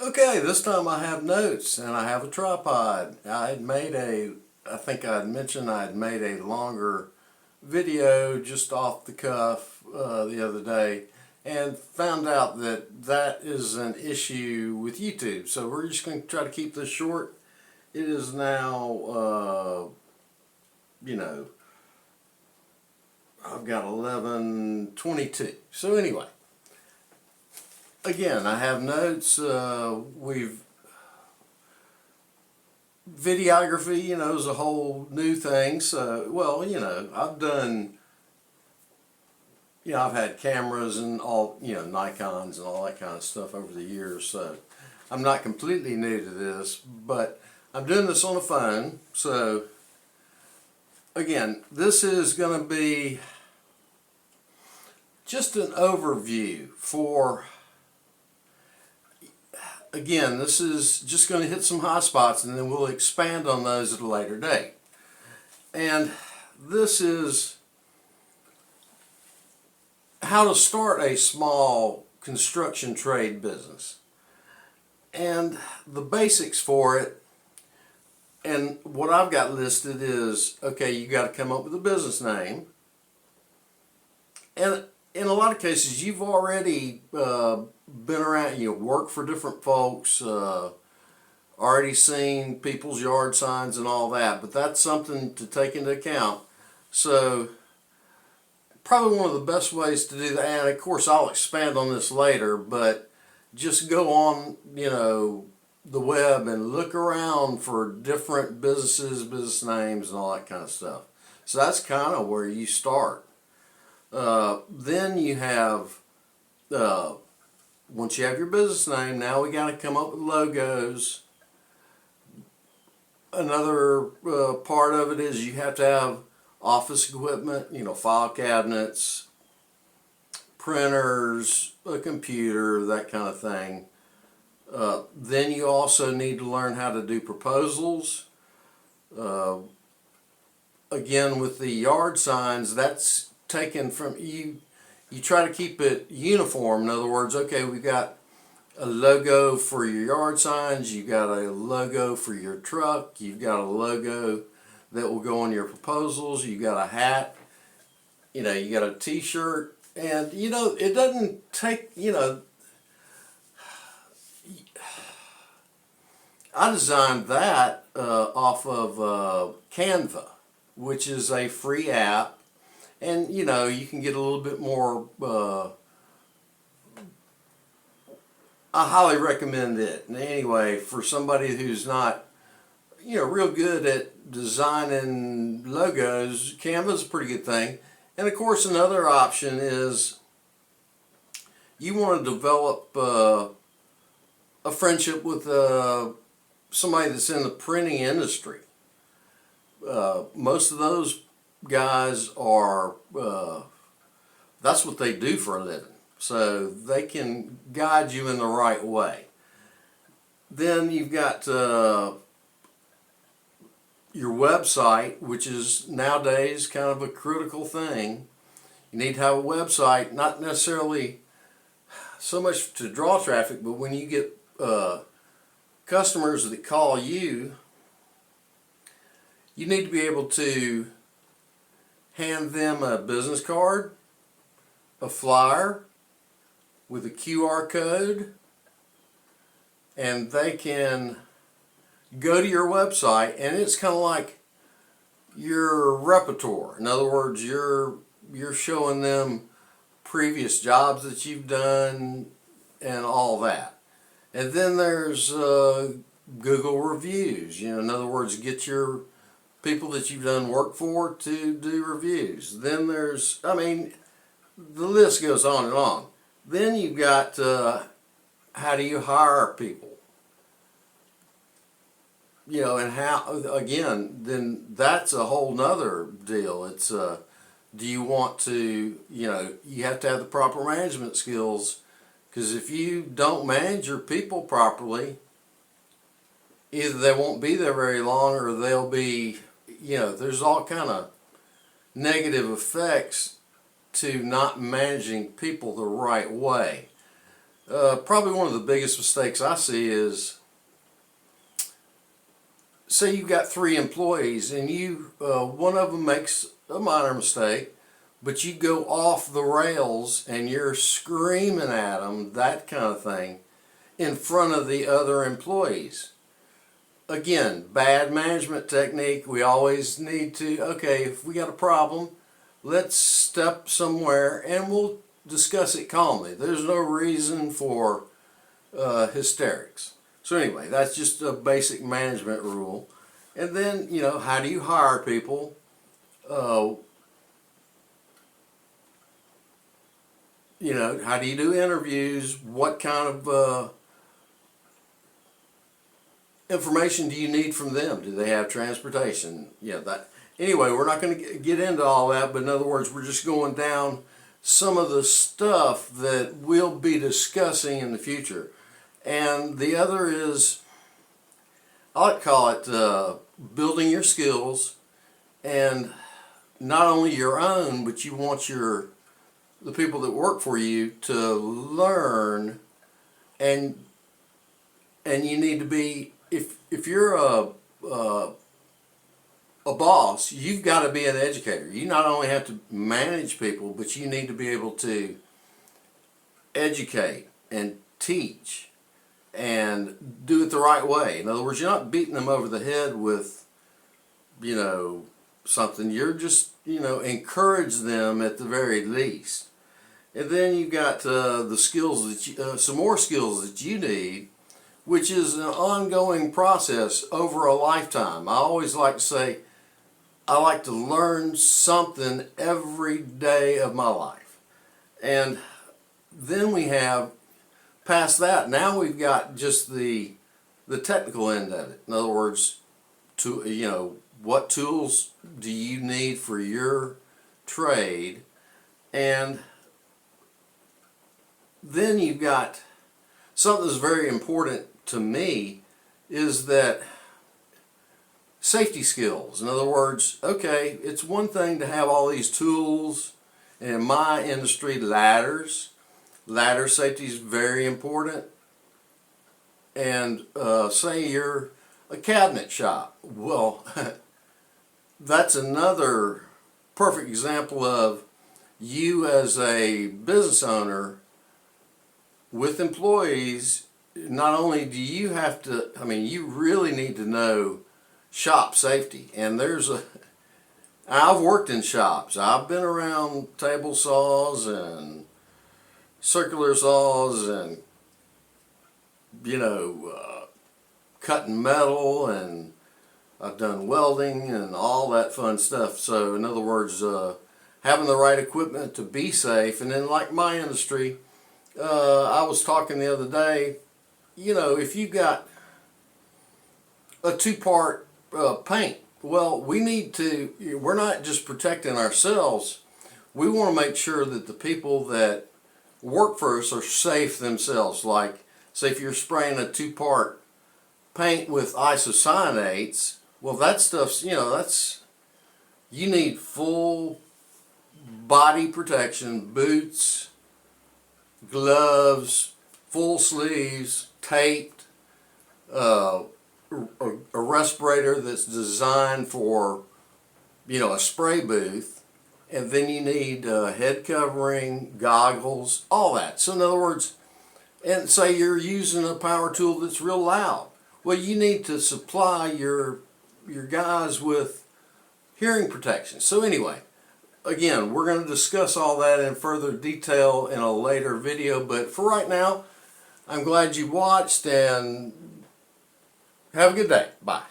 Okay, this time I have notes and I have a tripod. I think I had mentioned I had made a longer video just off the cuff the other day and found out that that is an issue with YouTube. So we're just going to try to keep this short. It is now, I've got 11:22. So anyway. Again, I have notes. Videography, is a whole new thing. So, well, I've had cameras and all, Nikons and all that kind of stuff over the years. So, I'm not completely new to this, but I'm doing this on a phone. So, again, this is going to be just an overview for. Again, this is just going to hit some high spots and then we'll expand on those at a later date. And this is how to start a small construction trade business. And the basics for it, and what I've got listed is, okay, you got to come up with a business name. And in a lot of cases, you've already been around, worked for different folks, already seen people's yard signs and all that, but that's something to take into account. So probably one of the best ways to do that, and of course I'll expand on this later, but just go on, the web and look around for different businesses, business names and all that kind of stuff. So that's kind of where you start. Then you have, once you have your business name, now we got to come up with logos. Another part of it is you have to have office equipment, file cabinets, printers, a computer, that kind of thing. Then you also need to learn how to do proposals. Again, with the yard signs, that's taken from you try to keep it uniform. In other words, okay, we've got a logo for your yard signs, you've got a logo for your truck, you've got a logo that will go on your proposals, you've got a hat, you got a t-shirt, and it doesn't take, I designed that off of Canva, which is a free app. And you can get a little bit more, I highly recommend it. And anyway, for somebody who's not, real good at designing logos, Canva's a pretty good thing. And of course, another option is you want to develop a friendship with somebody that's in the printing industry. Most of those guys are, that's what they do for a living. So they can guide you in the right way. Then you've got your website, which is nowadays kind of a critical thing. You need to have a website, not necessarily so much to draw traffic, but when you get customers that call you, you need to be able to hand them a business card, a flyer with a QR code, and they can go to your website, and it's kind of like your repertoire. In other words, you're showing them previous jobs that you've done and all that. And then there's Google reviews. In other words, get your people that you've done work for to do reviews. Then there's, the list goes on and on. Then you've got how do you hire people? And how, again, then that's a whole nother deal. It's, do you want to, you have to have the proper management skills, because if you don't manage your people properly, either they won't be there very long or they'll be, there's all kind of negative effects to not managing people the right way. Probably one of the biggest mistakes I see is, say you've got 3 employees and one of them makes a minor mistake, but you go off the rails and you're screaming at them, that kind of thing, in front of the other employees. Again, bad management technique. We always need to, okay, if we got a problem, let's step somewhere and we'll discuss it calmly. There's no reason for hysterics. So anyway, that's just a basic management rule. And then, how do you hire people? How do you do interviews? What kind of information do you need from them? Do they have transportation? Anyway, we're not going to get into all that, but in other words, we're just going down some of the stuff that we'll be discussing in the future. And the other is, I like to call it building your skills, and not only your own, but you want the people that work for you to learn, and you need to be, if you're a boss, you've got to be an educator. You not only have to manage people, but you need to be able to educate and teach and do it the right way. In other words, you're not beating them over the head with, something. You're just, encourage them at the very least. And then you've got the skills that some more skills that you need, which is an ongoing process over a lifetime. I always like to say, I like to learn something every day of my life. And then we have, past that, now we've got just the technical end of it. In other words, what tools do you need for your trade? And then you've got something that's very important to me, is that safety skills. In other words, okay, it's one thing to have all these tools, and in my industry, ladders. Ladder safety is very important. And say you're a cabinet shop. Well, that's another perfect example of you as a business owner with employees. Not only do you have to, you really need to know shop safety. And I've worked in shops. I've been around table saws and circular saws and, cutting metal, and I've done welding and all that fun stuff. So in other words, having the right equipment to be safe. And then like my industry, I was talking the other day, if you got a 2-part paint, well, we're not just protecting ourselves, we want to make sure that the people that work for us are safe themselves. Like, say if you're spraying a 2-part paint with isocyanates, well, that stuff's, you need full body protection, boots, gloves, full sleeves, taped, a respirator that's designed for, a spray booth, and then you need head covering, goggles, all that. So in other words, and say you're using a power tool that's real loud, well, you need to supply your guys with hearing protection. So anyway, again, we're going to discuss all that in further detail in a later video, but for right now, I'm glad you watched, and have a good day. Bye.